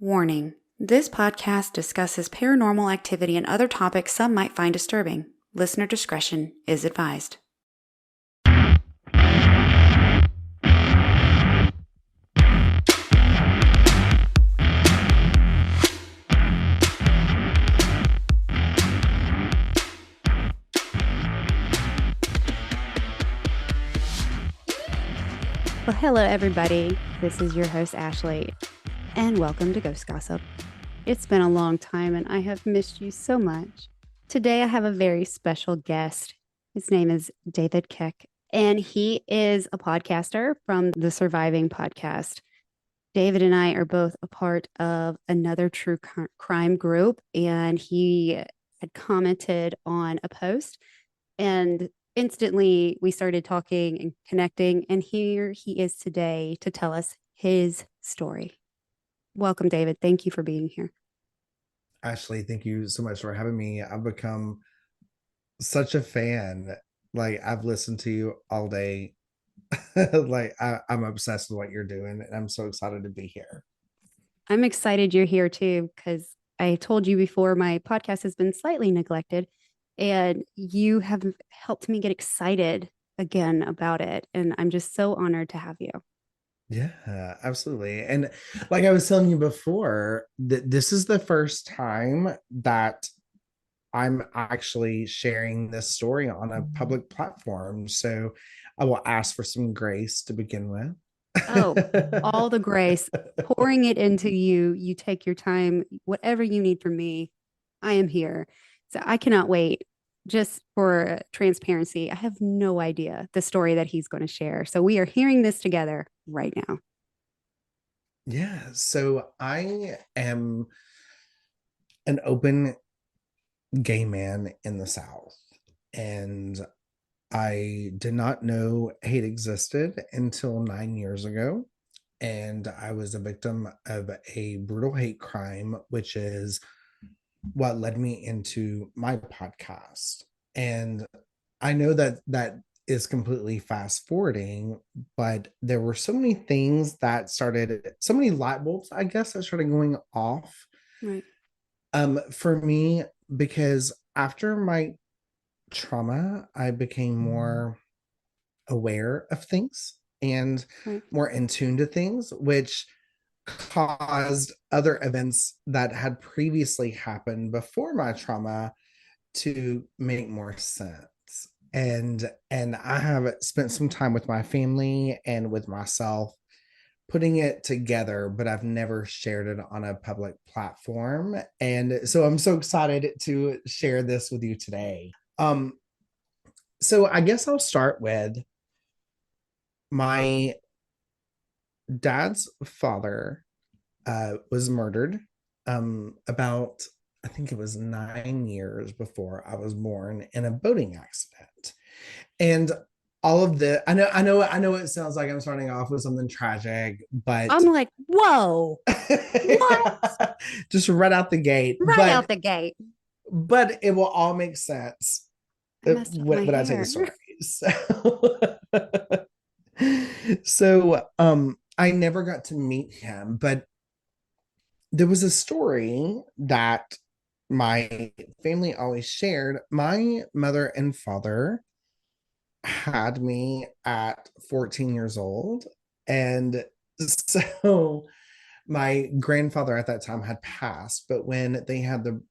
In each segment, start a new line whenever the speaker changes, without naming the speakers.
Warning: this podcast discusses paranormal activity and other topics some might find disturbing. Listener discretion is advised. Well, hello, everybody. This is your host, Ashley, and welcome to Ghost Gossip. It's been a long time, and I have missed you so much. Today, I have a very special guest. His name is David Keck, and he is a podcaster from the Surviving podcast. David and I are both a part of another true crime group, and he had commented on a post, and instantly we started talking and connecting, and here he is today to tell us his story. Welcome, David. Thank you for being here.
Ashley, thank you so much for having me. I've become such a fan. Like, I've listened to you all day. I'm obsessed with what you're doing, and I'm so excited to be here.
I'm excited you're here too, because I told you before my podcast has been slightly neglected, and you have helped me get excited again about it. And I'm just so honored to have you.
Yeah, absolutely. And like I was telling you before, this is the first time that I'm actually sharing this story on a public platform. So I will ask for some grace to begin with.
Oh, all the grace, pouring it into you. You take your time, whatever you need from me. I am here. So I cannot wait. Just for transparency, I have no idea the story that he's going to share. So we are hearing this together right now.
Yeah, so I am an open gay man in the South, and I did not know hate existed until 9 years ago. And I was a victim of a brutal hate crime, which is what led me into my podcast. And I know that that is completely fast forwarding, but there were so many things that started, so many light bulbs, I guess, that started going off
Right.
for me, because after my trauma, I became more aware of things and
Right.
more in tune to things, which caused other events that had previously happened before my trauma to make more sense. And I have spent some time with my family and with myself putting it together, but I've never shared it on a public platform. And so I'm so excited to share this with you today. So I guess I'll start with my dad's father was murdered about, I think it was 9 years before I was born, in a boating accident. And all of the, I know it sounds like I'm starting off with something tragic, but
I'm like, whoa, what?
just right out the gate.
Right out the gate.
But it will all make sense
I messed up my
when I tell you the
hair.
story. So I never got to meet him, but there was a story that my family always shared. My mother and father had me at 14 years old. And so my grandfather at that time had passed, but when they had the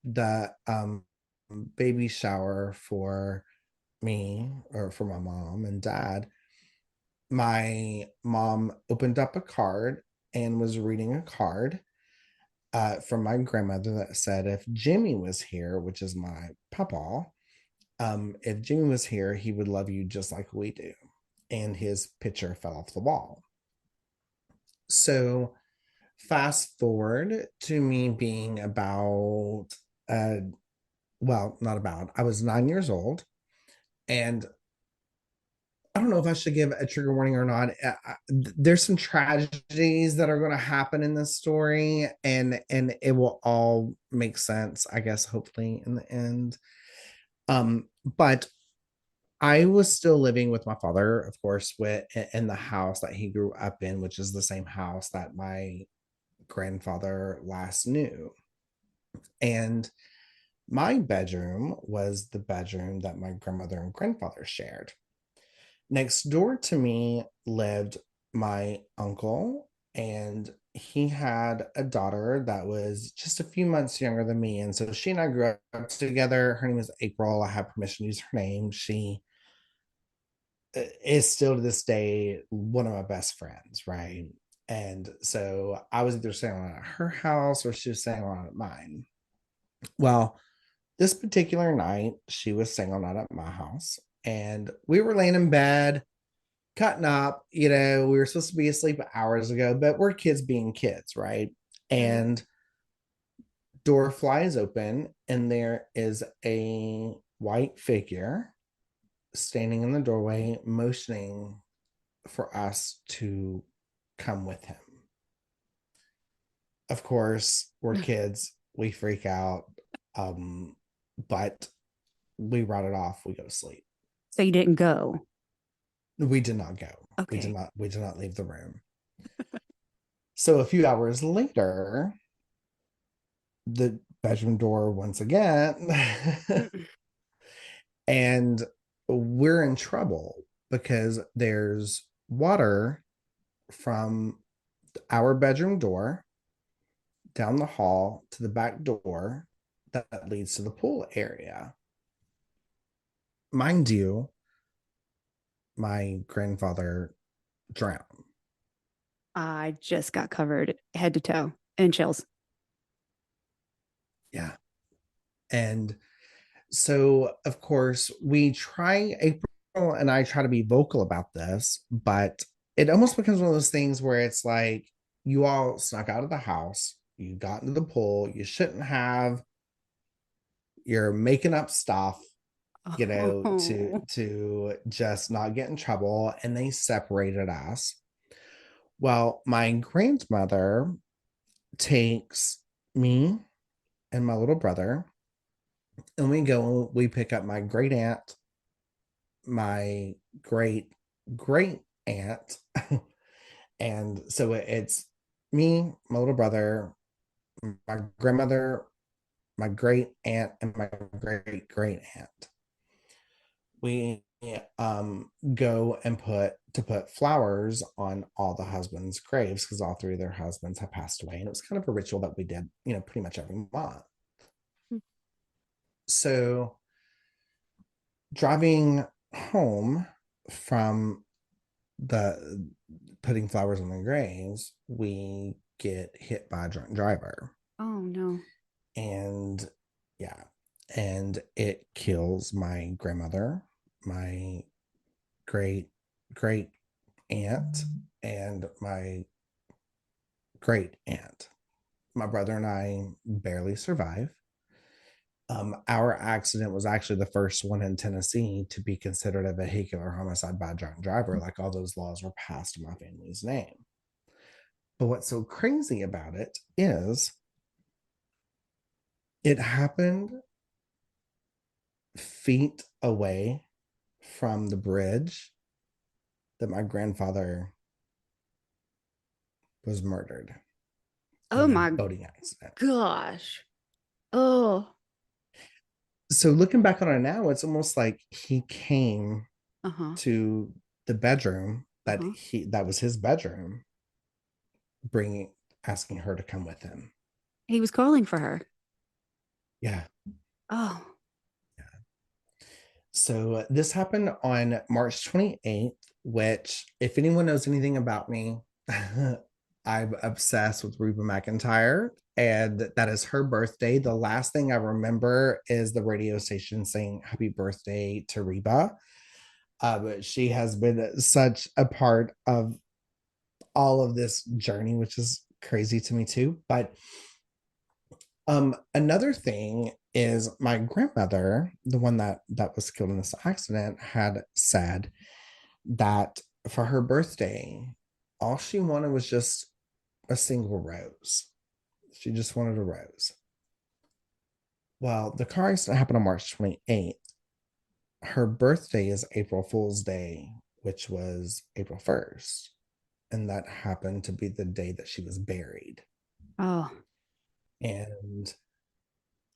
baby shower for me, or for my mom and dad, my mom opened up a card and was reading a card from my grandmother that said, if Jimmy was here, which is my papa, if Jimmy was here, he would love you just like we do. And his picture fell off the wall. So fast forward to me being about, uh, well, not about, I was 9 years old. And I don't know if I should give a trigger warning or not. There's some tragedies that are going to happen in this story, and it will all make sense, I guess, hopefully in the end. But I was still living with my father, of course, in the house that he grew up in, which is the same house that my grandfather last knew. And my bedroom was the bedroom that my grandmother and grandfather shared. Next door to me lived my uncle, and he had a daughter that was just a few months younger than me. And so she and I grew up together. Her name is April. I have permission to use her name. She is still to this day one of my best friends, right? And so I was either staying on at her house or she was staying on at mine. Well, this particular night, she was staying on at my house, and we were laying in bed, cutting up. We were supposed to be asleep hours ago, but we're kids being kids, right?
Right.
And door flies open, and there is a white figure standing in the doorway, motioning for us to come with him. Of course, we're kids, we freak out, um, but we run it off, we go to sleep.
So you didn't go.
We did not go. We did
Okay.
not we did not leave the room. So a few hours later, the bedroom door once again,
Mm.
and we're in trouble because there's water from our bedroom door down the hall to the back door that leads to the pool area. Mind you, my grandfather drowned.
I just got covered head to toe in chills.
Yeah. And so, of course, April and I try to be vocal about this, but it almost becomes one of those things where it's like you all snuck out of the house, you got into the pool, you shouldn't have, you're making up stuff, to
Oh,
just not get in trouble, and they separated us. Well, my grandmother takes me and my little brother, and we pick up my great aunt, my great great aunt, and so it's me, my little brother, my grandmother, my great aunt, and my great great aunt. We go and put flowers on all the husbands' graves because all three of their husbands have passed away, and it was kind of a ritual that we did, pretty much every month. So driving home from the putting flowers on the graves, we get hit by a drunk driver.
oh no.
And yeah, and it kills my grandmother, my great great aunt, and my great aunt. My brother and I barely survive. Our accident was actually the first one in Tennessee to be considered a vehicular homicide by a drunk driver. Like all those laws were passed in my family's name. But what's so crazy about it is it happened feet away from the bridge that my grandfather was murdered
Oh
in the
my
boating accident.
gosh. Oh.
So looking back on it now, it's almost like he came
Uh-huh.
to the bedroom
Uh-huh.
that was his bedroom, bringing asking her to come with him.
He was calling for her.
Yeah.
Oh.
So this happened on March 28th, which, if anyone knows anything about me, I'm obsessed with Reba McEntire, and that is her birthday. The last thing I remember is the radio station saying happy birthday to Reba. She has been such a part of all of this journey, which is crazy to me too. But another thing is my grandmother, the one that was killed in this accident, had said that for her birthday, all she wanted was just a single rose. She just wanted a rose. Well, the car accident happened on March 28th. Her birthday is April Fool's Day, which was April 1st. And that happened to be the day that she was buried.
Oh,
And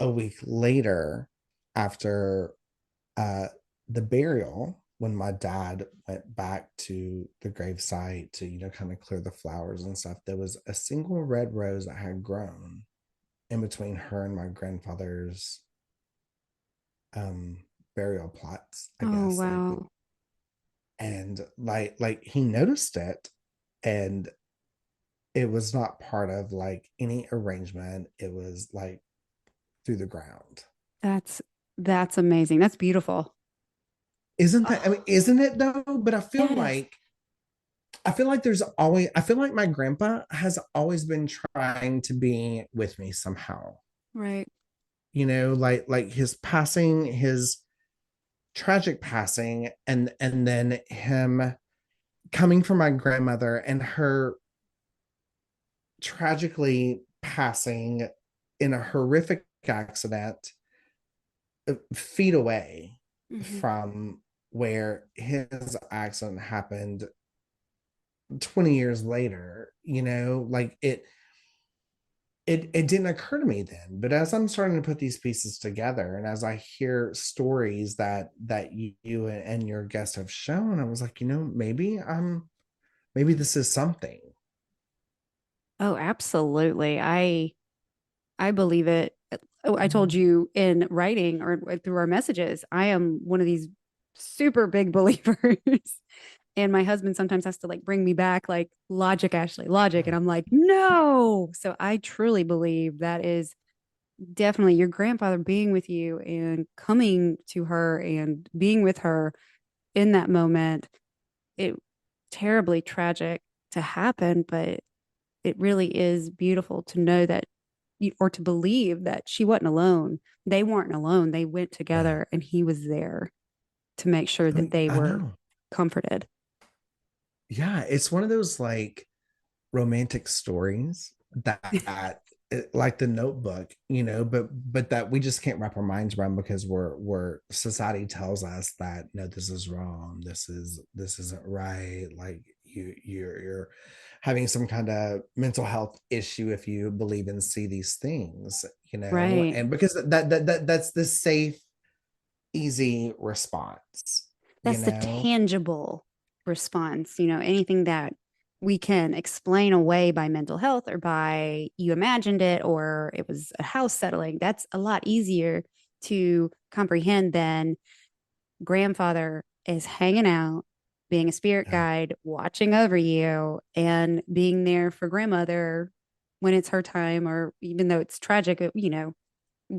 a week later, after uh, the burial, when my dad went back to the gravesite to, kind of clear the flowers and stuff, there was a single red rose that had grown in between her and my grandfather's um burial plots, I
oh,
guess.
wow.
And like he noticed it, and it was not part of like any arrangement. It was like through the ground.
That's that's amazing. That's beautiful.
Isn't that, I mean,
Oh,
isn't it though? But
yes.
I feel like there's always, I feel like my grandpa has always been trying to be with me somehow.
Right.
Like his passing, his tragic passing, and then him coming from my grandmother and her tragically passing in a horrific accident feet away
Hmm.
from where his accident happened 20 years later. Like it didn't occur to me then, but as I'm starting to put these pieces together, and as I hear stories that you and your guests have shown, I was like, maybe this is something.
Oh, absolutely. I believe it. Oh, I told you in writing or through our messages, I am one of these super big believers. And my husband sometimes has to like bring me back like logic, Ashley, logic. And I'm like, no. So I truly believe that is definitely your grandfather being with you and coming to her and being with her in that moment. It terribly tragic to happen, but it really is beautiful to know that or to believe that she wasn't alone. They weren't alone. They went
Right.
together and he was there to make sure
I
that
mean,
they
I
were
know.
comforted.
Yeah, it's one of those like romantic stories that like the Notebook, but that we just can't wrap our minds around because we're society tells us that no, this is wrong, this isn't right. Like you're having some kind of mental health issue if you believe and see these things,
Right.
and because that's the safe, easy response, you
That's the
know.
tangible response, anything that we can explain away by mental health or by you imagined it or it was a house settling. That's a lot easier to comprehend than grandfather is hanging out, being a spirit
Yeah,
guide, watching over you, and being there for grandmother when it's her time, or even though it's tragic,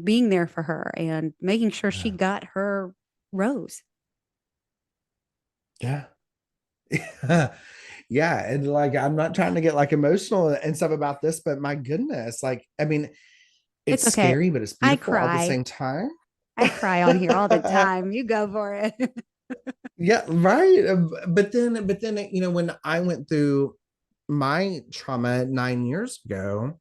being there for her and making sure she
yeah,
got her rose.
yeah. Yeah, and like I'm not trying to get like emotional and stuff about this, but my goodness, like I mean, it's
It's okay.
scary, but it's
I
beautiful all at the
cry.
same time.
I cry on here all the time. You go for it.
Yeah, right. But then, when I went through my trauma 9 years ago,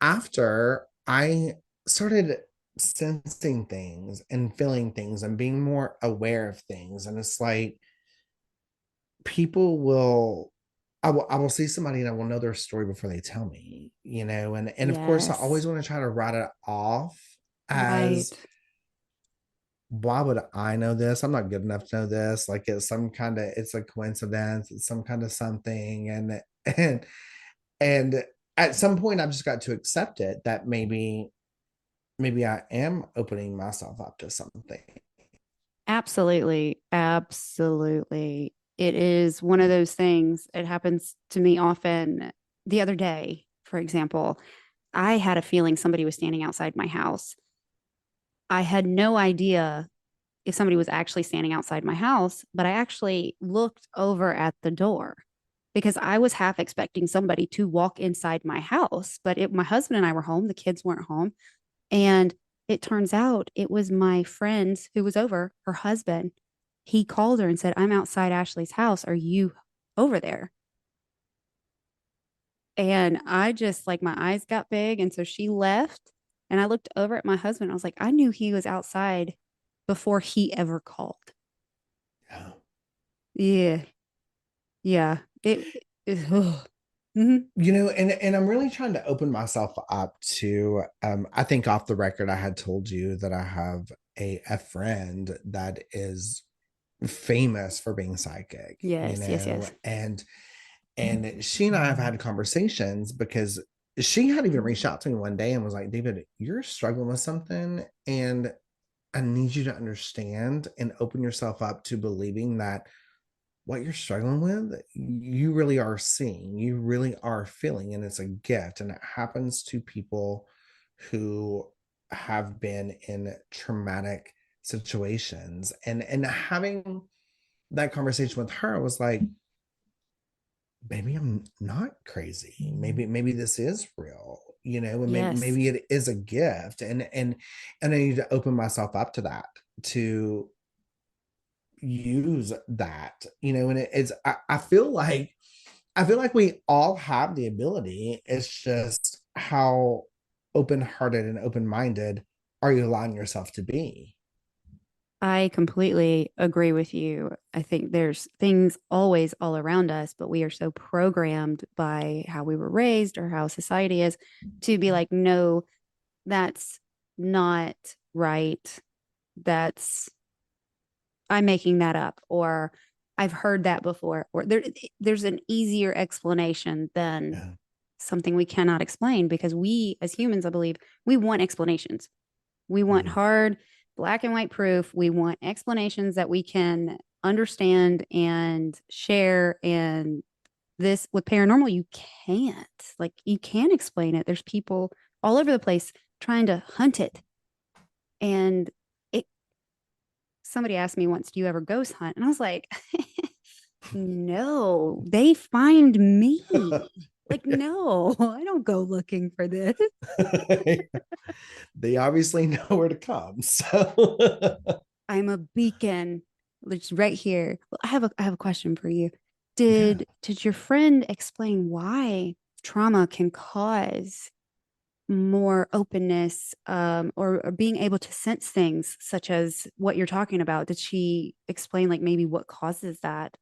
after I started sensing things and feeling things and being more aware of things, and it's like people will I will see somebody and I will know their story before they tell me, and of course I
Yes.
always want to try to write it off
Right.
as, why would I know this? I'm not good enough to know this. Like it's a coincidence, it's some kind of something. And and at some point I've just got to accept it that maybe I am opening myself up to something.
Absolutely. Absolutely. It is one of those things. It happens to me often. The other day, for example, I had a feeling somebody was standing outside my house. I had no idea if somebody was actually standing outside my house, but I actually looked over at the door because I was half expecting somebody to walk inside my house. But my husband and I were home, the kids weren't home. And it turns out it was my friend who was over, her husband. He called her and said, I'm outside Ashley's house. Are you over there? And I just like my eyes got big. And so she left. And I looked over at my husband. I was like, I knew he was outside before he ever called.
Yeah.
Yeah. Yeah. Ugh. Hmm.
and I'm really trying to open myself up to I think off the record I had told you that I have a friend that is famous for being psychic,
Yes, yes, yes.
and she and I have had conversations because she had even reached out to me one day and was like, David, you're struggling with something, and I need you to understand and open yourself up to believing that what you're struggling with, you really are seeing, you really are feeling, and it's a gift. And it happens to people who have been in traumatic situations. And having that conversation with her was like, maybe I'm not crazy. Maybe this is real, and maybe,
Yes.
maybe it is a gift. And I need to open myself up to that, to use that, and I feel like we all have the ability. It's just how open-hearted and open-minded are you allowing yourself to be?
I completely agree with you. I think there's things always all around us, but we are so programmed by how we were raised or how society is to be like, no, that's not right. That's, I'm making that up, or I've heard that before, or there's an easier explanation than
Yeah.
something we cannot explain because we, as humans, I believe, we want explanations. We want
Mhm.
hard, black and white proof. We want explanations that we can understand and share. And this with paranormal, you can't. Like, you can't explain it. There's people all over the place trying to hunt it. And it, somebody asked me once, do you ever ghost hunt? And I was like, no, they find me. Like, no, I don't go looking for this.
They obviously know where to come. So
I'm a beacon. It's right here. Well, I have a question for you.
yeah.
Did your friend explain why trauma can cause more openness, or being able to sense things such as what you're talking about? Did she explain like maybe what causes that?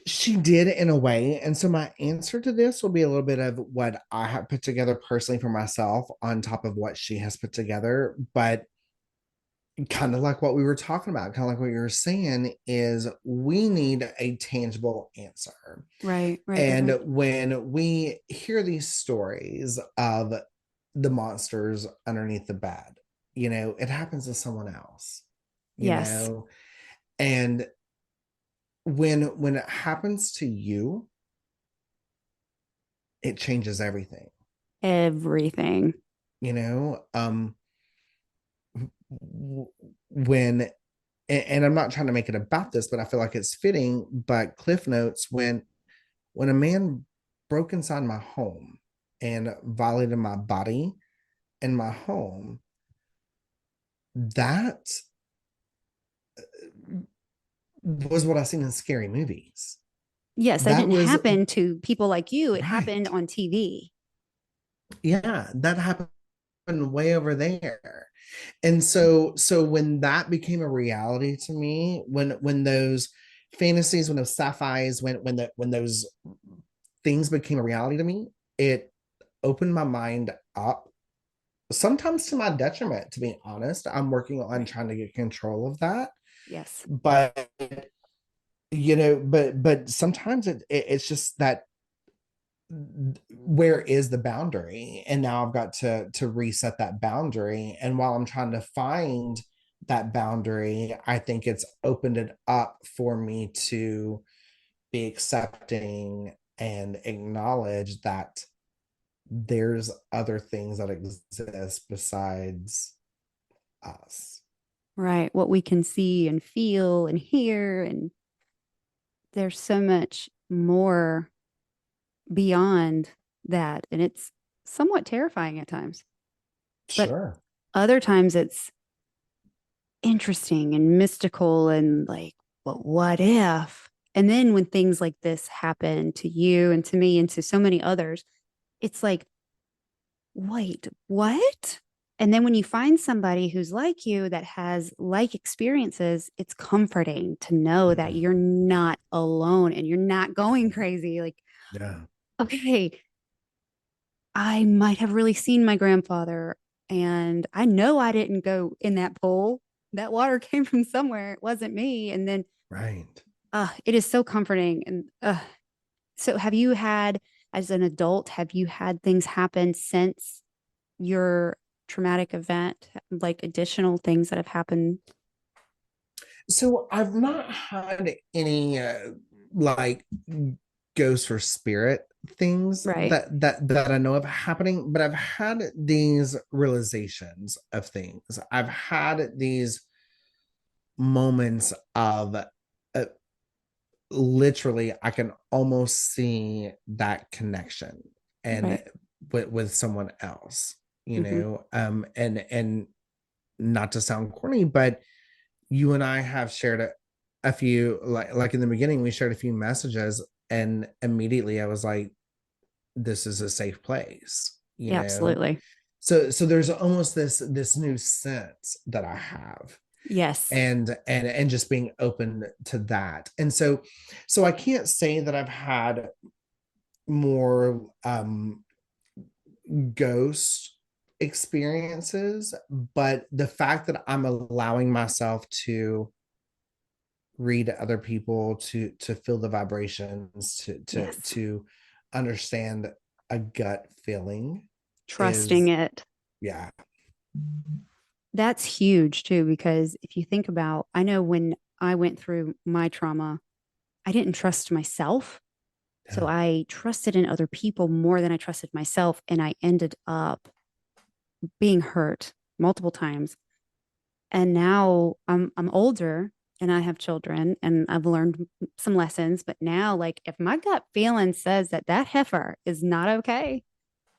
She did, in a way. And so my answer to this will be a little bit of what I have put together personally for myself on top of what she has put together. But kind of like what we were talking about, kind of like what you were saying, is we need a tangible answer.
Right, right, right,
And
right.
when we hear these stories of the monsters underneath the bed, it happens to someone else, you
Yes,
know, and when it happens to you, it changes everything,
everything.
you know. When and I'm not trying to make it about this, but I feel like it's fitting. But Cliff Notes, when a man broke inside my home and violated my body and my home, that was what I seen in scary movies.
Yes, that
That
didn't
was
happen to people like you. It happened
right.
on TV.
Yeah, that happened way over there. And so when that became a reality to me, when those fantasies, when those sci-fis, when those things became a reality to me, it opened my mind up, sometimes to my detriment, to be honest. I'm working on
Right.
trying to get control of that.
Yes.
But but sometimes it's just that, where is the boundary? And now I've got to reset that boundary. And while I'm trying to find that boundary, I think it's opened it up for me to be accepting and acknowledge that there's other things that exist besides us.
Right. What we can see and feel and hear. And there's so much more beyond that. And it's somewhat terrifying at times. But
Sure.
other times it's interesting and mystical and like, but what if? And then when things like this happen to you and to me and to so many others, it's like, wait, what? And then when you find somebody who's like you that has like experiences, it's comforting to know that
Mhm.
you're not alone and you're not going crazy. Like,
Yeah.
Okay, I might have really seen my grandfather, and I know I didn't go in that pool. That water came from somewhere. It wasn't me. And then
Right.
it is so comforting. And so, have you had, as an adult, have you had things happen since your traumatic event, like additional things that have happened?
So I've not had any like ghost or spirit things
Right,
that I know of happening, but I've had these realizations of things. I've had these moments of literally I can almost see that connection and
right.
with someone else,
Hmm.
and not to sound corny, but you and I have shared a few like in the beginning we shared a few messages, and immediately I was like, this is a safe place,
Yeah, absolutely.
so there's almost this new sense that I have,
Yes.
and just being open to that. And so I can't say that I've had more ghost experiences, but the fact that I'm allowing myself to read other people, to feel the vibrations,
Yes.
to understand a gut feeling
Trusting
is,
it.
yeah.
That's huge too, because if you think about, I know when I went through my trauma, I didn't trust myself. So
Yeah.
I trusted in other people more than I trusted myself. And I ended up being hurt multiple times. And now I'm older and I have children and I've learned some lessons. But now, like, if my gut feeling says that that heifer is not okay,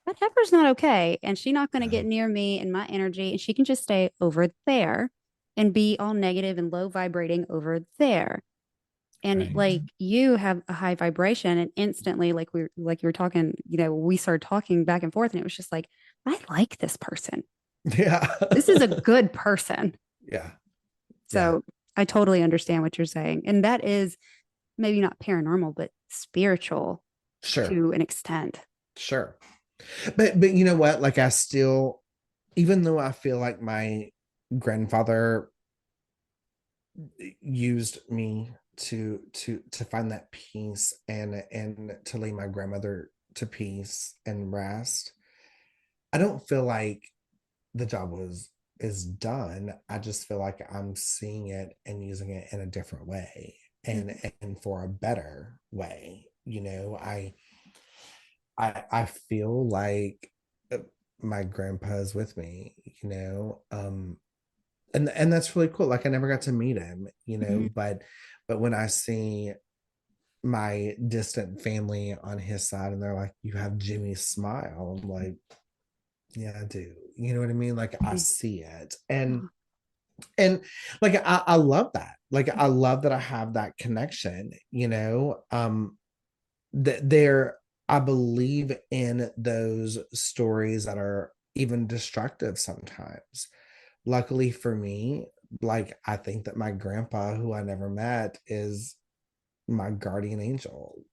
that heifer's not okay. And she's not going to
Yeah.
get near me and my energy. And she can just stay over there and be all negative and low vibrating over there. And
Right.
like you have a high vibration and instantly, like you were talking, we started talking back and forth and it was just like, I like this person.
Yeah.
This is a good person.
Yeah. Yeah.
So I totally understand what you're saying. And that is maybe not paranormal, but spiritual
Sure.
to an extent.
Sure. But you know what, like I still, even though I feel like my grandfather used me to find that peace, and to lay my grandmother to peace and rest, I don't feel like the job was is done. I just feel like I'm seeing it and using it in a different way, and
Mhm.
and for a better way. I feel like my grandpa's with me, and that's really cool. Like I never got to meet him,
Mhm.
but when I see my distant family on his side and they're like, you have Jimmy's smile, I'm like, yeah, I do. You know what I mean? Like I
Mhm.
see it. And like I love that. Like I love that I have that connection, that there, I believe in those stories that are even destructive sometimes. Luckily for me, like I think that my grandpa, who I never met, is my guardian angel,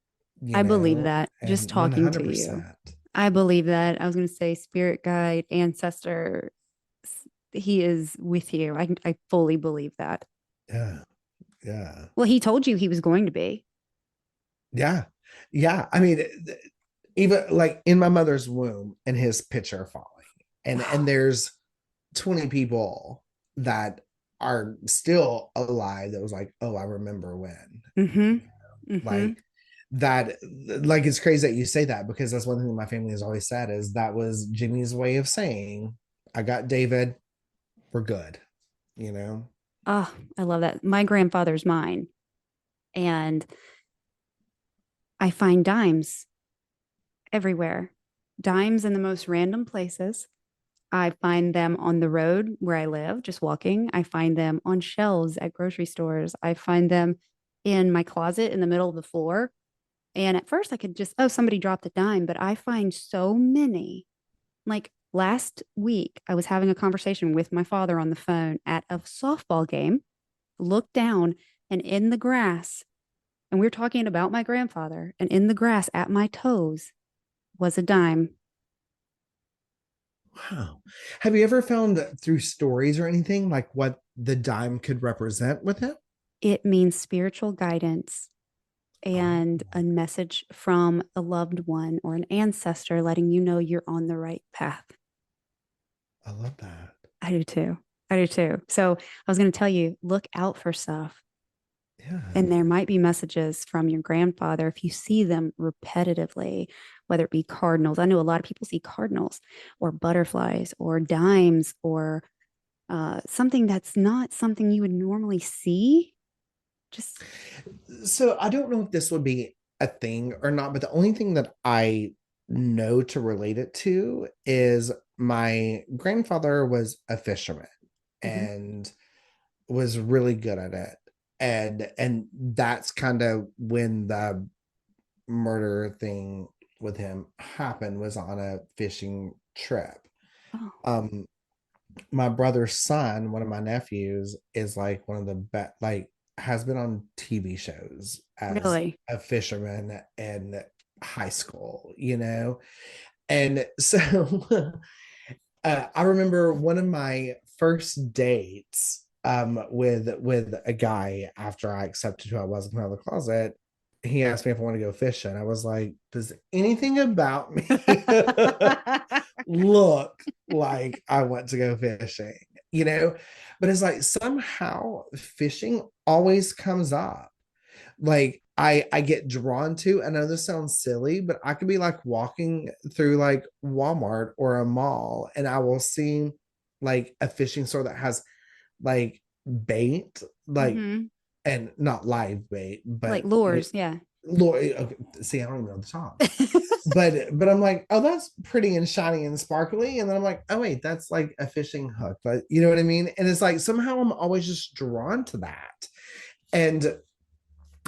I believe that just
and
talking to you.
100%.
I believe that. I was going to say spirit guide, ancestor. He is with you. I fully believe that.
Yeah. Yeah.
Well, he told you he was going to be.
Yeah. Yeah. I mean, even like in my mother's womb and his picture falling, and there's 20 people that are still alive that was like, oh, I remember when,
Mm-hmm. Mm-hmm.
like that. Like it's crazy that you say that, because that's one thing that my family has always said, is that was Jimmy's way of saying, I got David, we're good, you know.
Oh, I love that. My grandfather's mine. And I find dimes everywhere, dimes in the most random places. I find them on the road where I live, just walking. I find them on shelves at grocery stores. I find them in my closet in the middle of the floor. And at first I could just, oh, somebody dropped a dime, but I find so many. Like last week, I was having a conversation with my father on the phone at a softball game, looked down, and in the grass And we're talking about my grandfather. And in the grass at my toes was a dime.
Wow. Have you ever found through stories or anything like what the dime could represent with him?
It means spiritual guidance
Oh,
and a message from a loved one or an ancestor letting you know you're on the right path.
I love that.
I do too. I do too. So I was going to tell you, look out for stuff.
Yeah.
And there might be messages from your grandfather if you see them repetitively, whether it be cardinals. I know a lot of people see cardinals or butterflies or dimes or something that's not something you would normally see. Just,
So I don't know if this would be a thing or not, but the only thing that I know to relate it to is my grandfather was a fisherman
mhm.
and was really good at it. And that's kind of when the murder thing with him happened, was on a fishing trip.
Oh,
Um my brother's son, one of my nephews, is like one of the best, like has been on TV shows as
really?
a fisherman in high school, you know? And so I remember one of my first dates with a guy after I accepted who I was and come out of the closet. He asked me if I want to go fishing. I was like, does anything about me look like I want to go fishing? You know, but it's like somehow fishing always comes up. Like I get drawn to. I know this sounds silly, but I could be like walking through like Walmart or a mall, and I will see like a fishing store that has like bait, like,
hmm
and not live bait,
Like
but
lures, yeah.
Lord, okay, see, I don't even know the songs. But I'm like, oh, that's pretty and shiny and sparkly. And then I'm like, oh wait, that's like a fishing hook. But you know what I mean? And it's like somehow I'm always just drawn to that. And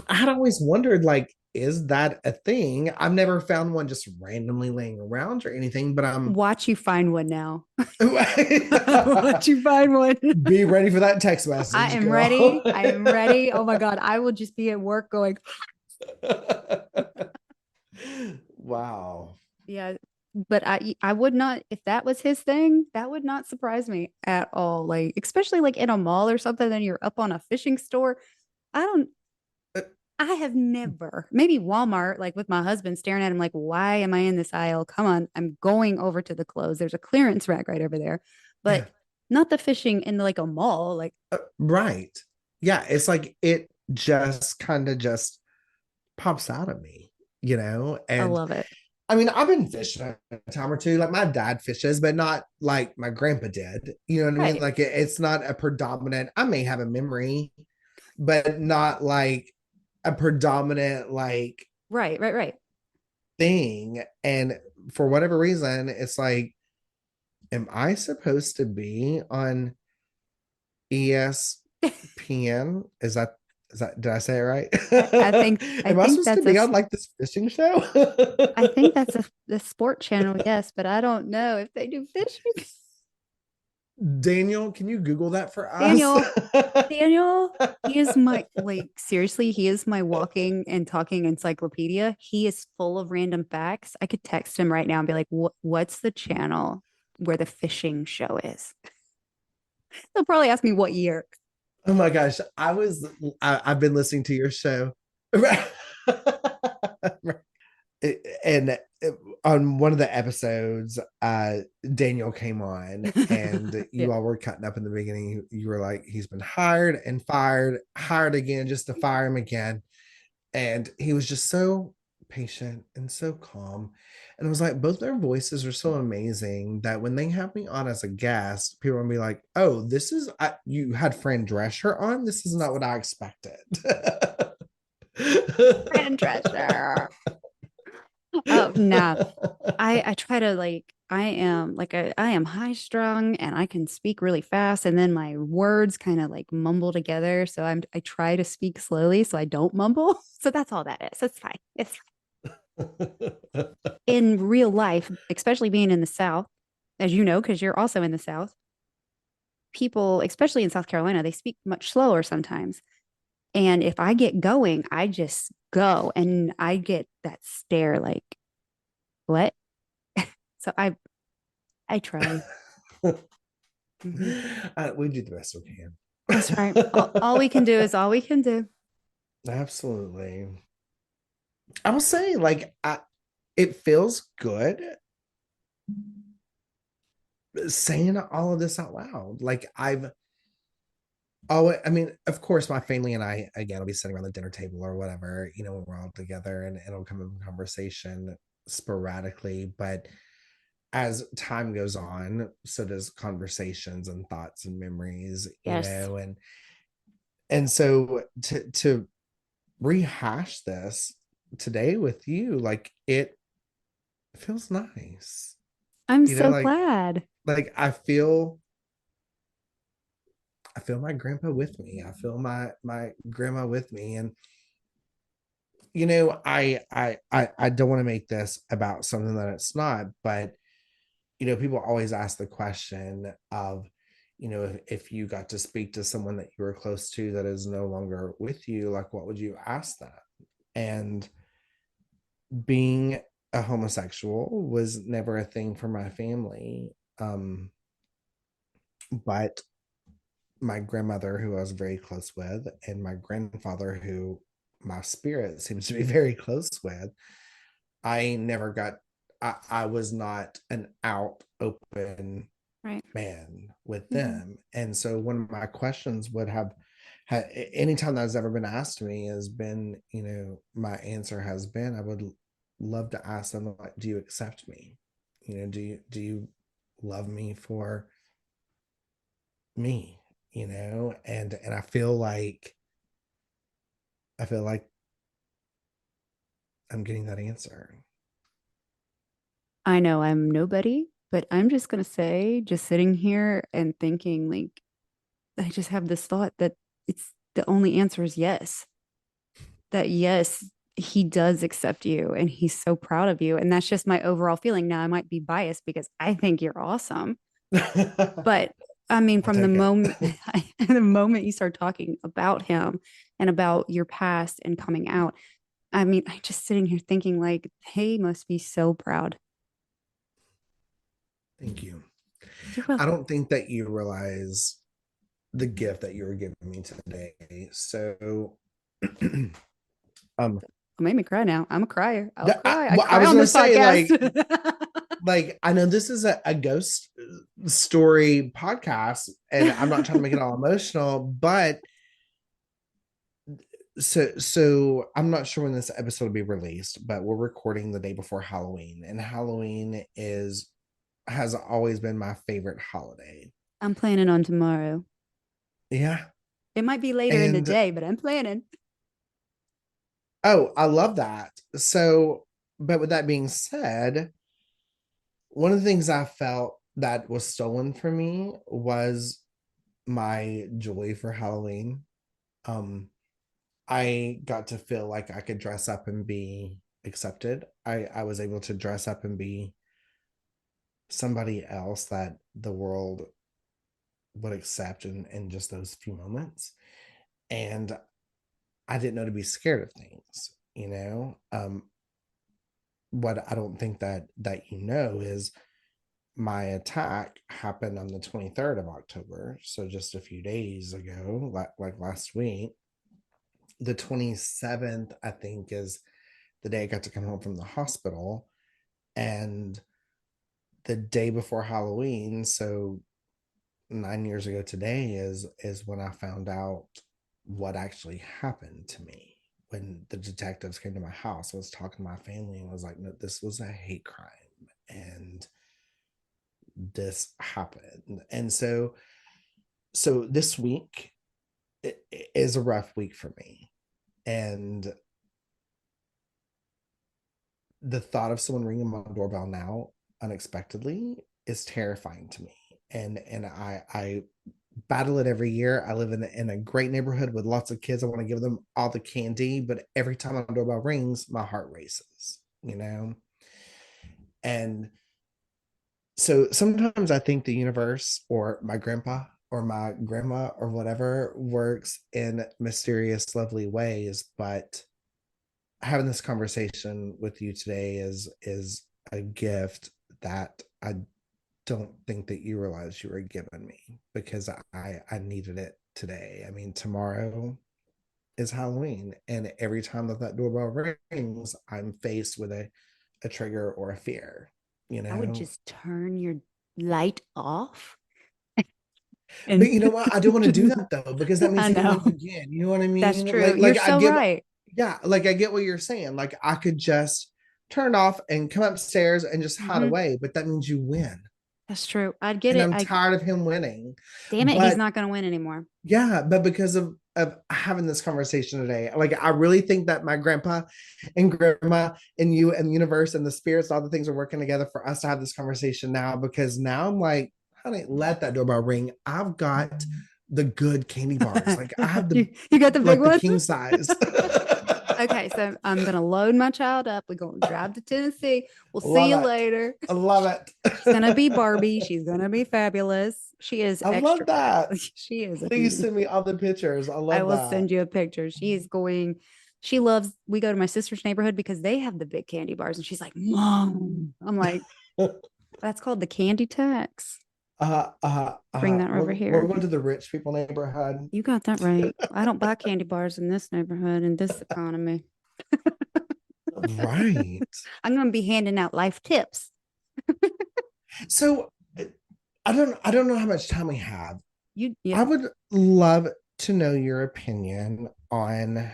I had always wondered, like, is that a thing? I've never found one just randomly laying around or anything, but I'm
Watch you find one now. Watch you find one.
be ready for that text
I
message,
am
girl.
ready. I am ready. Oh my God. I will just be at work going,
Wow.
yeah. But I would not, if that was his thing, that would not surprise me at all. Like, especially like in a mall or something, then you're up on a fishing store. I don't,
Uh,
I have never, maybe Walmart, like with my husband staring at him, like, why am I in this aisle? Come on, I'm going over to the clothes. There's a clearance rack right over there,
yeah.
but not the fishing in like a mall. Like,
Right. Yeah, it's like it just kind of just pops out of me, you know?
I
And
love it.
I mean, I've been fishing a time or two. Like my dad fishes, but not like my grandpa did. You know what I mean?
Right,
Like it's not a predominant, I may have a memory, but not like a predominant like
right, right, right.
thing. And for whatever reason, it's like, am I supposed to be on ESPN? Is that did I say it right?
I
Am I
think
supposed to
that's a
be on like this fishing show?
I think that's a the sport channel, yes, but I don't know if they do fishing.
Daniel, can you Google that for us?
Daniel, Daniel, he is my like seriously, he is my walking and talking encyclopedia. He is full of random facts. I could text him right now and be like, what's the channel where the fishing show is?" He'll probably ask me what year.
Oh my gosh, I've been listening to your show. And on one of the episodes, Daniel came on, and
Yeah.
you all were cutting up in the beginning. You were like, he's been hired and fired, hired again, just to fire him again. And he was just so patient and so calm. And it was like both their voices are so amazing that when they have me on as a guest, people will be like, oh, this is you had Fran Drescher on. This is not what I expected.
Fran Drescher. Nah. I try to like I am high strung and I can speak really fast and then my words kind of like mumble together. So I try to speak slowly so I don't mumble. So that's all that is. It's fine. It's in real life, especially being in the South, as you know, because you're also in the South, people, especially in South Carolina, they speak much slower sometimes. And if I get going, I just go and I get that stare like, what? So I try. Hmm.
We do the best we
That's right. All
can.
we can do is all we can do.
Absolutely. I will say, like, it feels good saying all of this out loud. Like, I mean, of course, my family and I, again, will be sitting around the dinner table or whatever, when we're all together, and it'll come in conversation sporadically. But as time goes on, so does conversations and thoughts and memories,
Yes.
and so to rehash this today with you, like, it feels nice,
I'm
you know,
so
like
glad.
like I feel my grandpa with me. I feel my grandma with me. And I don't want to make this about something that it's not, but people always ask the question of, if you got to speak to someone that you were close to that is no longer with you, like, what would you ask them? And being a homosexual was never a thing for my family. But my grandmother, who I was very close with, and my grandfather, who my spirit seems to be very close with, I never got, I was not an out, open
Right.
man with
Hmm.
them. And so one of my questions would have, anytime that has ever been asked to me, has been, my answer has been, I would love to ask them, like, do you accept me? Do you love me for me? And I feel like I'm getting that answer.
I know I'm nobody, but I'm just gonna say, just sitting here and thinking, like, I just have this thought that it's the only answer is yes. That yes, he does accept you and he's so proud of you. And that's just my overall feeling. Now I might be biased because I think you're awesome. But I mean,
I'll
from the
take it.
moment the moment you start talking about him and about your past and coming out, I mean, I just sitting here thinking like, he must be so proud.
Thank you.
You're
I
welcome.
don't think that you realize the gift that you were giving me today. So, um,
It made me cry now. I'm a crier. I'll cry. I
well, I
cry
was
on
gonna
this
say,
podcast.
like I know this is a ghost story podcast, and I'm not trying to make it all emotional, but so I'm not sure when this episode will be released, but we're recording the day before Halloween, and Halloween is has always been my favorite holiday.
I'm planning on tomorrow.
Yeah.
It might be later in the
And
day, but I'm planning.
oh, I love that. So, but with that being said, one of the things I felt that was stolen from me was my joy for Halloween. Um, I got to feel like I could dress up and be accepted. I was able to dress up and be somebody else that the world would accept in just those few moments. And I didn't know to be scared of things. What I don't think that is my attack happened on the 23rd of October, so just a few days ago, like last week. The 27th, I think, is the day I got to come home from the hospital, and the day before Halloween, so 9 years ago today, is when I found out what actually happened to me. When the detectives came to my house, I was talking to my family and was like, no, this was a hate crime, and this happened. And so this week is a rough week for me. And the thought of someone ringing my doorbell now unexpectedly is terrifying to me. And I battle it every year. I live in a great neighborhood with lots of kids. I want to give them all the candy, but every time my doorbell rings, my heart races. And so sometimes I think the universe or my grandpa or my grandma or whatever works in mysterious, lovely ways. But having this conversation with you today is a gift that I don't think that you realize you were giving me, because I needed it today. I mean, tomorrow is Halloween, and every time that doorbell rings, I'm faced with a trigger or a fear, you
I would
know.
just turn your light off
But
and
you know what? I don't want to do that though, because that means
I
he
know.
wins again. You know what I
That's
mean?
true. You're
Like I
so
get,
right.
yeah, like I get what you're saying. Like I could just turn it off and come upstairs and just hide
Hmm.
away, but that means you win.
That's true. I'd get
And
it.
I'm
I
tired of him winning.
damn it, he's
But
not going to win anymore.
yeah, but because of having this conversation today, like I really think that my grandpa and grandma and you and the universe and the spirits, all the things are working together for us to have this conversation now. Because now I'm like, honey, let that doorbell ring. I've got the good candy bars. Like I have
You got the big
the
one.
king size.
Okay, so I'm gonna load my child up. We're gonna drive to Tennessee. We'll see
Love
you
it.
later.
I love
She's gonna be
it.
Barbie. She's gonna be fabulous. She is
I
extra
love that.
fabulous. She is a
Please
beauty.
send me all the pictures. I
I
love
will
that.
send you a picture. She is going. She loves. We go to my sister's neighborhood because they have the big candy bars, and she's like, "Mom," I'm like, "That's called the candy tax." Bring that over
We're
here.
going to the rich people neighborhood.
You got that right. I don't buy candy bars in this neighborhood in this economy.
Right.
I'm going to be handing out life tips.
So I don't know how much time we have.
Yeah.
I would love to know your opinion on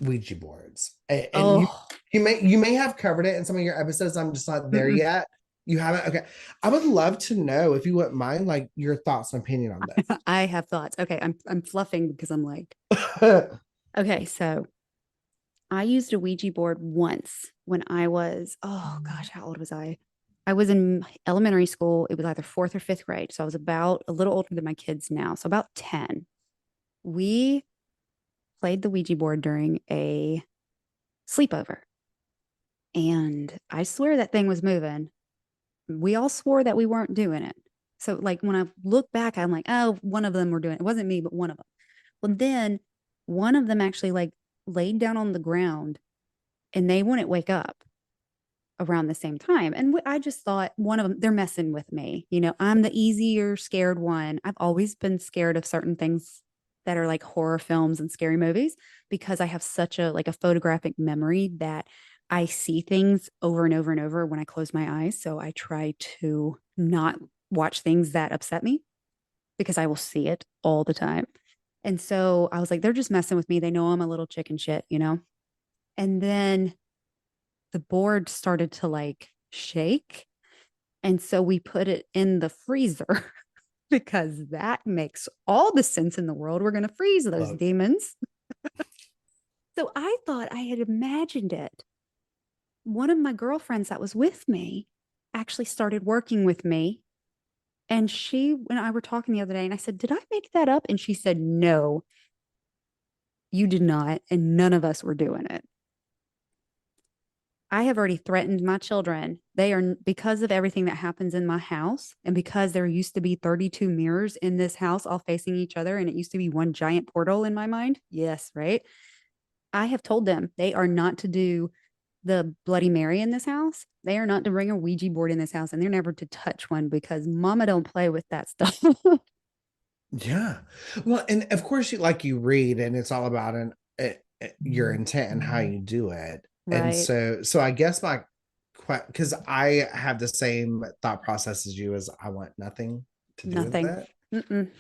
Ouija boards. And
Oh,
you may have covered it in some of your episodes. I'm just not there
mm-mm.
yet. You haven't? Okay. I would love to know, if you wouldn't mind, like your thoughts and opinion on
I have thoughts. Okay, I'm fluffing because I'm like,
this.
okay, so I used a Ouija board once when I was, oh gosh, how old was I? I was in elementary school. It was either fourth or fifth grade. So I was about a little older than my kids now. So about 10. We played the Ouija board during a sleepover. And I swear that thing was moving. We all swore that we weren't doing it. So, like, when I look back, I'm like, oh, one of them were doing it. It wasn't me, but one of them. Well, then one of them actually like laid down on the ground and they wouldn't wake up around the same time. And I just thought one of them, they're messing with me. You know, I'm the easier scared one. I've always been scared of certain things that are like horror films and scary movies because I have such a like a photographic memory that I see things over and over and over when I close my eyes. So I try to not watch things that upset me because I will see it all the time. And so I was like, they're just messing with me. They know I'm a little chicken shit, you know? And then the board started to like shake. And so we put it in the freezer because that makes all the sense in the world. We're going to freeze those
Look,
demons. So I thought I had imagined it. One of my girlfriends that was with me actually started working with me. And she and I were talking the other day, and I said, "Did I make that up?" And she said, "No, you did not. And none of us were doing it." I have already threatened my children. They are, because of everything that happens in my house, and because there used to be 32 mirrors in this house all facing each other, and it used to be one giant portal in my mind. Yes, right. I have told them they are not to do the Bloody Mary in this house. They are not to bring a Ouija board in this house, and they're never to touch one because mama don't play with that stuff.
yeah. Well, and of course, you read, and it's all about your intent and how you do it. And
Right.
so I guess my because I have the same thought process as you, as I want nothing to do with
Nothing.
it.
Mm-mm.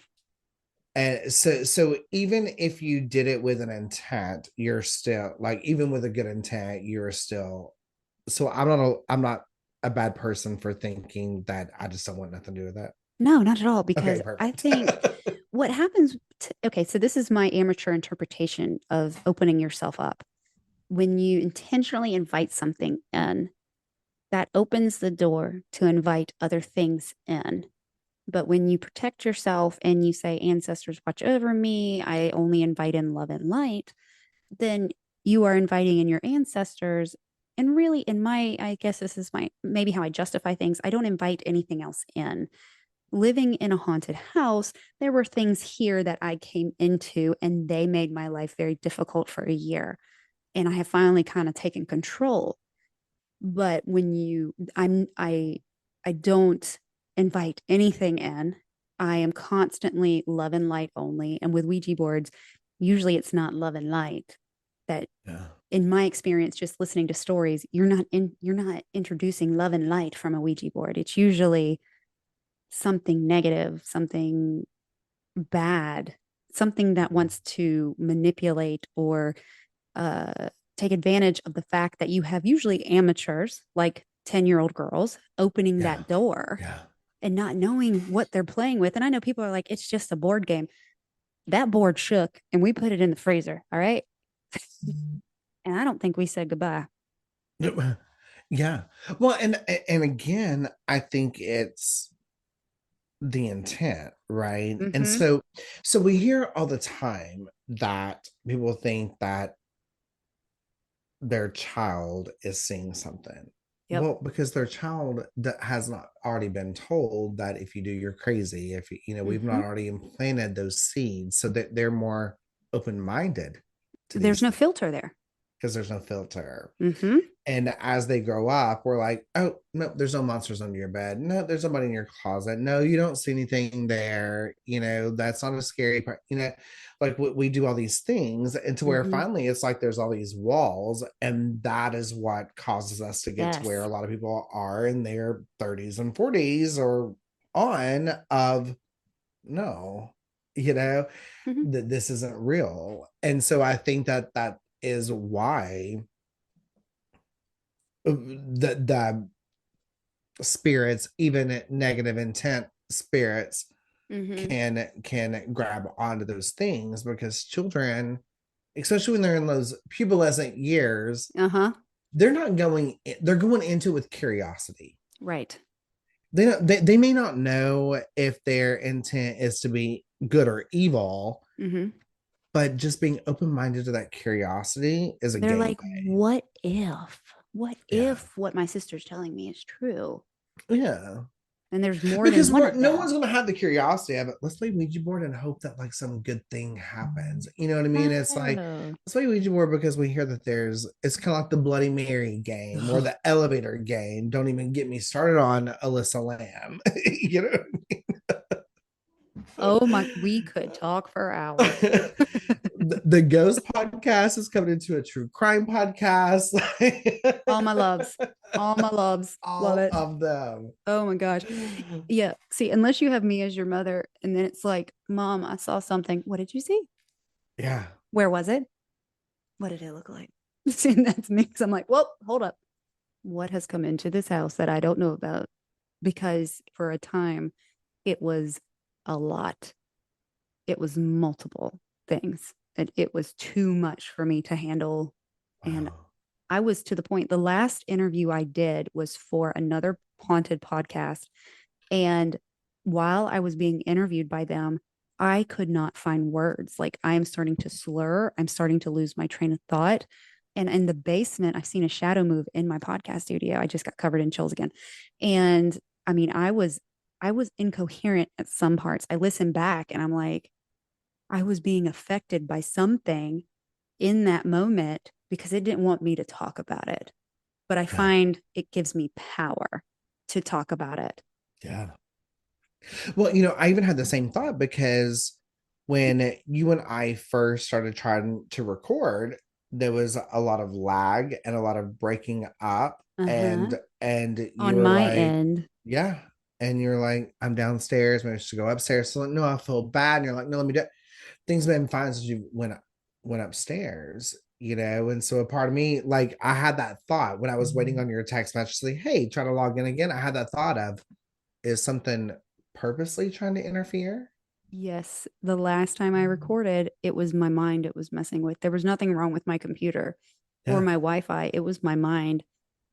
And so even if you did it with an intent, you're still like, even with a good intent, you're still, so I'm not a bad person for thinking that I just don't want nothing to do with that.
No, not at all.
Okay,
Because I
perfect.
think what happens, okay, so this is my amateur interpretation of opening yourself up. When you intentionally invite something in, that opens the door to invite other things in. But when you protect yourself and you say, ancestors, watch over me, I only invite in love and light, then you are inviting in your ancestors. And really, in my, I guess this is my maybe how I justify things, I don't invite anything else in. living in a haunted house, there were things here that I came into and they made my life very difficult for a year. And I have finally kind of taken control. But when I don't invite anything in. I am constantly love and light only. And with Ouija boards, usually it's not love and light. That
Yeah.
in my experience, just listening to stories, you're not introducing love and light from a Ouija board. It's usually something negative, something bad, something that wants to manipulate or uh, take advantage of the fact that you have usually amateurs, like 10-year-old girls, opening
Yeah.
that door
Yeah.
and not knowing what they're playing with. And I know people are like, it's just a board game. That board shook and we put it in the freezer. All right. And I don't think we said goodbye.
Yeah. Well, and again, I think it's the intent, right? And
Mm-hmm.
so we hear all the time that people think that their child is seeing something.
Yep.
Well, because their child that has not already been told that if you do, you're crazy. If we've
Mm-hmm.
not already implanted those seeds so that they're more open-minded to
There's
these
no
things
filter there.
because there's no filter.
Mm-hmm.
And as they grow up, we're like, oh, no, there's no monsters under your bed. No, there's nobody in your closet. No, you don't see anything there. That's not a scary part. Like we do all these things. And to where
Mm-hmm.
finally it's like there's all these walls. And that is what causes us to get to where
Yes.
a lot of people are in their 30s and 40s or on of no, you know,
Mm-hmm.
that this isn't real. And so I think that that is why the spirits, even negative intent spirits,
Mm-hmm.
can grab onto those things because children, especially when they're in those pubescent years,
Uh-huh.
they're going into it with curiosity.
Right.
They may not know if their intent is to be good or evil,
Mm-hmm.
but just being open-minded to that curiosity is a
They're like,
gateway.
what if? What
Yeah.
if what my sister's telling me is true?
Yeah.
And there's more than
Because
one of
no one's
them.
going to have the curiosity of it. Let's play Ouija board and hope that like some good thing happens. You know what I mean? It's like
No.
let's play Ouija board because we hear that it's kind of like the Bloody Mary game or the elevator game. Don't even get me started on Alyssa Lamb. you know.
Oh my, we could talk for hours.
The ghost podcast is coming into a true crime podcast.
All my loves. All my loves. Love
All
it.
of them.
Oh my gosh. Yeah. See, unless you have me as your mother, and then it's like, Mom, I saw something. What did you see?
Yeah.
Where was it? What did it look like? And that's me. Because I'm like, well, hold up. What has come into this house that I don't know about? Because for a time, it was a lot. It was multiple things. And it was too much for me to handle. And
Wow.
I was to the point, the last interview I did was for another haunted podcast. And while I was being interviewed by them, I could not find words. Like I am starting to slur, I'm starting to lose my train of thought. And in the basement, I've seen a shadow move in my podcast studio. I just got covered in chills again. And I mean, I was incoherent at some parts. I listened back and I'm like, I was being affected by something in that moment because it didn't want me to talk about it. But I
Yeah.
find it gives me power to talk about it.
Yeah. Well, I even had the same thought because when you and I first started trying to record, there was a lot of lag and a lot of breaking up
Uh-huh.
and you
On
were
my
like,
end.
yeah. And you're like, I'm downstairs, maybe I should go upstairs. So like, no, I feel bad. And you're like, no, let me do it. Things have been fine since you went upstairs, and so a part of me, like I had that thought when I was waiting on your text message, say, hey, try to log in again. I had that thought of, is something purposely trying to interfere?
Yes, the last time I recorded, it was my mind it was messing with. There was nothing wrong with my computer or
Yeah.
my Wi-Fi. It was my mind.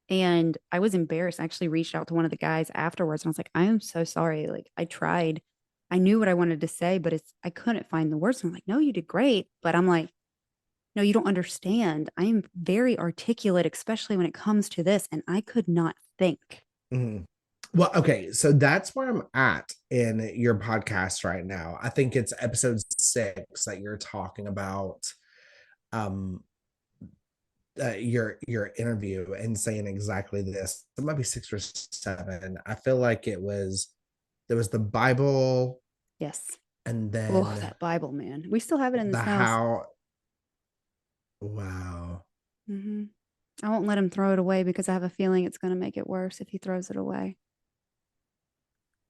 And I was embarrassed. I actually reached out to one of the guys afterwards and I was like, I am so sorry. Like I tried. I knew what I wanted to say, but I couldn't find the words. I'm like, no, you did great. But I'm like, no, you don't understand. I am very articulate, especially when it comes to this. And I could not think.
Mhm. Well, okay, so that's where I'm at in your podcast right now. I think it's episode 6 that you're talking about um your interview and saying exactly this. It might be 6 or 7. I feel like there was the Bible
Yes.
and
Oh,
then
that Bible, man. We still have it in
the
this house.
how. Wow.
Hmm. I won't let him throw it away because I have a feeling it's going to make it worse if he throws it away.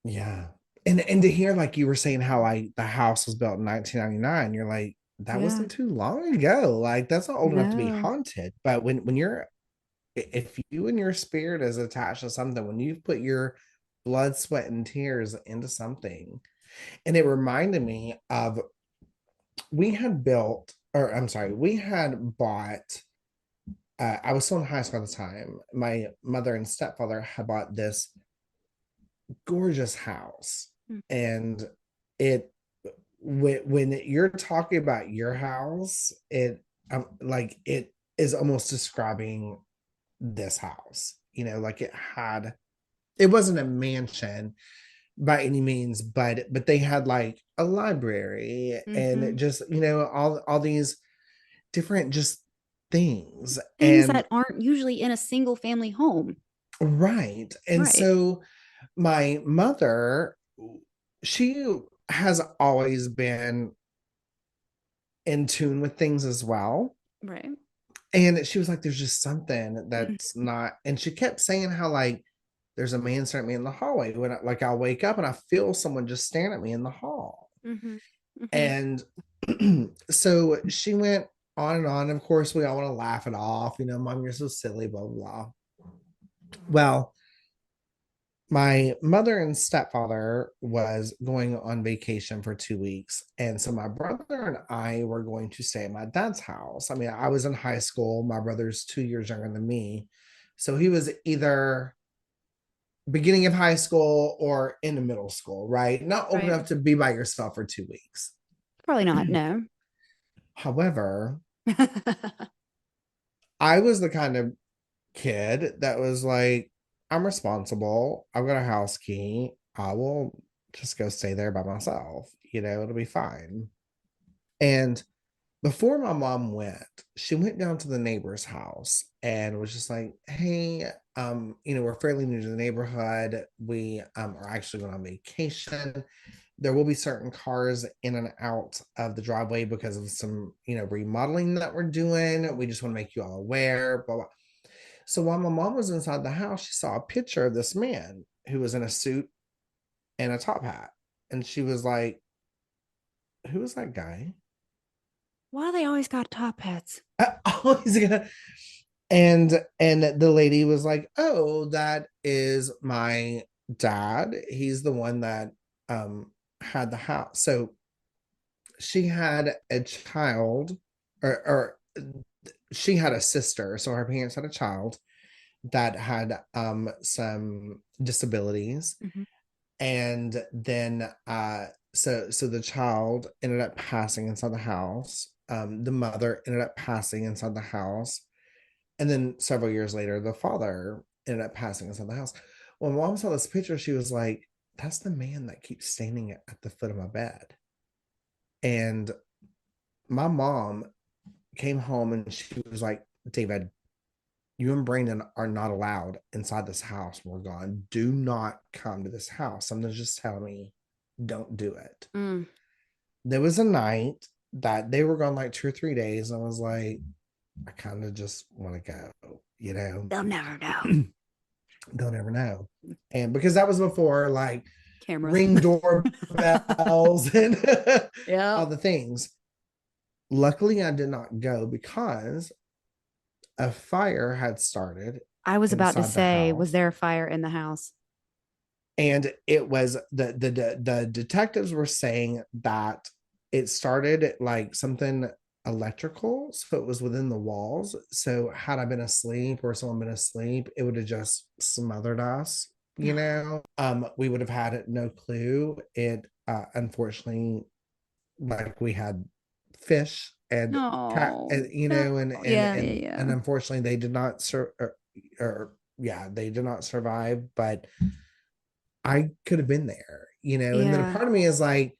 Yeah. And to hear like you were saying how like the house was built in 1999, you're like, that
Yeah.
wasn't too long ago. Like that's not old enough to be
No.
haunted. But when you're if you and your spirit is attached to something, when you've put your blood, sweat, and tears into something, and it reminded me of we had built, or I'm sorry, we had bought. I was still in high school at the time. My mother and stepfather had bought this gorgeous house,
Mm.
and it when you're talking about your house, it like it is almost describing this house. Like it wasn't a mansion by any means, but they had like a library
Hmm.
and just all these different just things.
Things
And
that aren't usually in a single family home.
right, and
Right.
so my mother, she has always been in tune with things as well.
Right.
And she was like, there's just something
Mm.
that's not. And she kept saying how, like, there's a man staring at me in the hallway. Like, I'll wake up and I feel someone just staring at me in the hall.
Hmm. Hmm.
And so she went on and on. Of course, we all want to laugh it off. Mom, you're so silly, blah, blah, blah. Well, my mother and stepfather was going on vacation for 2 weeks, and so my brother and I were going to stay at my dad's house. I mean, I was in high school. My brother's 2 years younger than me, so he was either beginning of high school or in the middle school, right? Not old
Right.
enough to be by yourself for 2 weeks.
Probably not. No.
However, I was the kind of kid that was like, I'm responsible. I've got a house key. I will just go stay there by myself. It'll be fine. And before my mom went, she went down to the neighbor's house and was just like, hey, we're fairly new to the neighborhood. We are actually going on vacation. There will be certain cars in and out of the driveway because of some, remodeling that we're doing. We just want to make you all aware, blah, blah. So while my mom was inside the house, she saw a picture of this man who was in a suit and a top hat. And she was like, who is that guy?
Why do they always got top hats?
Oh, he's gonna. And the lady was like, oh, that is my dad. He's the one that had the house. So she had a child, or she had a sister. So her parents had a child that had some disabilities,
Hmm.
and then so the child ended up passing inside the house. The mother ended up passing inside the house, and then several years later the father ended up passing inside the house. When mom saw this picture, she was like, that's the man that keeps standing at the foot of my bed. And my mom came home and she was like, David, you and Brandon are not allowed inside this house. We're gone. Do not come to this house. Something's just telling me, don't do it.
Mm.
There was a night that they were gone like 2 or 3 days. And I was like, I kind of just want to go,
They'll never know.
don't ever know. And because that was before like
Cameras.
ring doorbells and
Yep.
all the things. Luckily, I did not go because a fire had started
I was about to
inside the
say, was
house.
there a fire in the house?
And it was the detectives were saying that it started like something electrical, so it was within the walls. So had I been asleep or someone been asleep, it would have just smothered us. We would have had no clue. It unfortunately, like, we had fish and cat,
No,
and
no. Yeah, yeah,
and
yeah.
unfortunately they did not or yeah, they did not survive. But I could have been there, and then a
Yeah.
part of me is like,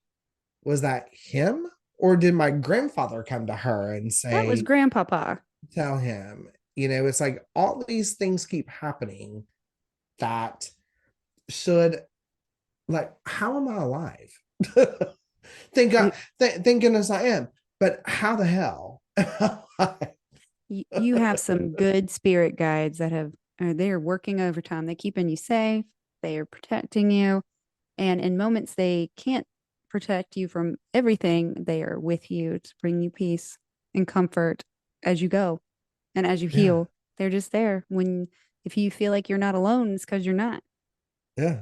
was that him? Or did my grandfather come to her and
That was
say,
grandpapa.
tell him? It's like all these things keep happening that should, like, how am I alive? Thank God,
It,
thank goodness I am. But how the hell?
you have some good spirit guides that have they are working overtime. They're keeping you safe. They are protecting you. And in moments they can't protect you from everything, they are with you to bring you peace and comfort as you go and as you
Yeah,
heal. They're just there when if you feel like you're not alone, it's because you're not.
yeah.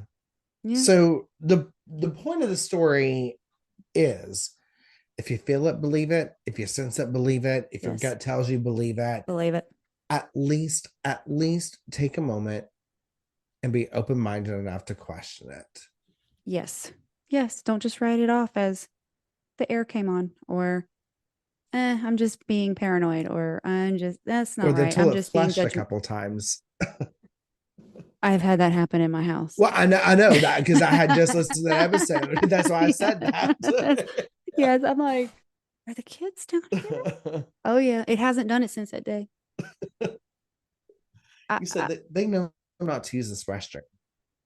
Yeah.
So the point of the story is, if you feel it, believe it. If you sense it, believe it. If your
Yes.
gut tells you, believe it.
Believe it.
At least take a moment and be open-minded enough to question it.
Yes. Yes. Don't just write it off as the air came on or I'm just being paranoid or I'm just that's
Or
not
the
right. I'm
toilet
just being
flushed a
judgment.
couple times.
I've had that happen in my house.
Well, I know that because I had just listened to that episode. That's why I said that.
Yes. Yes. I'm like, are the kids down here? Oh yeah. It hasn't done it since that day. I,
You said
I,
that they know not to use this restroom,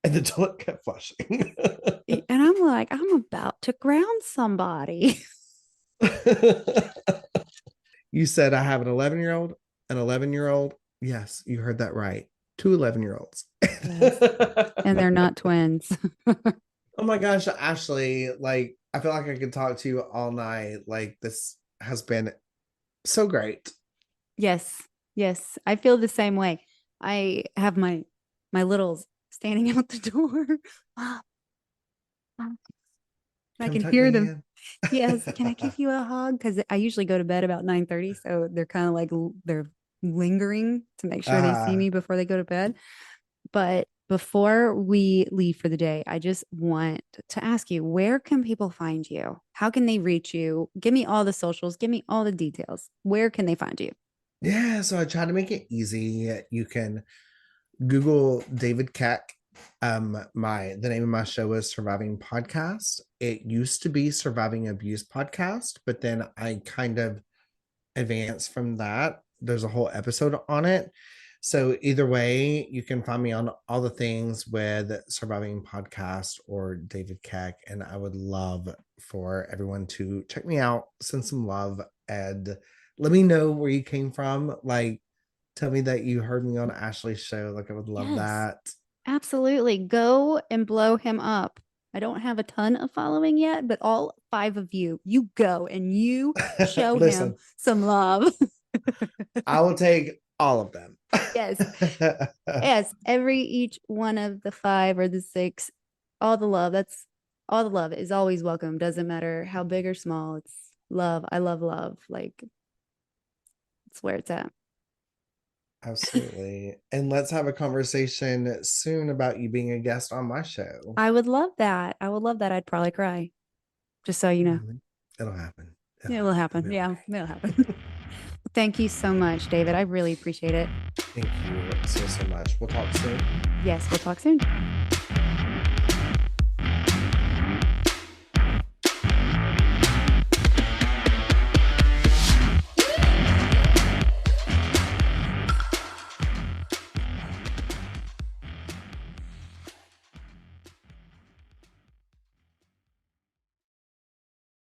and the toilet kept flushing.
and I'm like, I'm about to ground somebody.
You said I have an 11-year-old, an 11-year-old. Yes, you heard that right. Two 11-year-olds.
Yes. And they're not twins.
Oh my gosh, Ashley, like, I feel like I could talk to you all night. Like, this has been so great.
Yes. Yes. I feel the same way. I have my littles standing out the door. Mom, Mom. I
Come
can
tuck
hear
me
them.
in.
Yes. Can I give you a hug? Because I usually go to bed about 9:30. So they're kind of like they're lingering to make sure they see
uh,
me before they go to bed. But before we leave for the day, I just want to ask you, where can people find you? How can they reach you? Give me all the socials, give me all the details. Where can they find you?
yeah, so I try to make it easy. You can Google David Keck. The name of my show is Surviving Podcast. It used to be Surviving Abuse Podcast, but then I kind of advanced from that. There's a whole episode on it. So either way, you can find me on all the things with Surviving Podcast or David Keck. And I would love for everyone to check me out, send some love, and let me know where you came from. Like, tell me that you heard me on Ashley's show. Like, I would love
Yes,
that.
absolutely. Go and blow him up. I don't have a ton of following yet, but all five of you, you go and you show him
Listen,
some love.
I will take all of them.
Yes. Yes, every each one of the five or the six, all the love. That's all the love is always welcome. Doesn't matter how big or small. It's love. I love love. Like it's where it's at.
Absolutely. And let's have a conversation soon about you being a guest on my show.
I would love that. I would love that. I'd probably cry. Just so you know.
Really? It'll happen. It'll
It will
happen. It'll
happen.
be
Yeah, it'll happen.
okay.
Thank you so much, David. I really appreciate it.
Thank you so much. We'll talk soon.
Yes, we'll talk soon.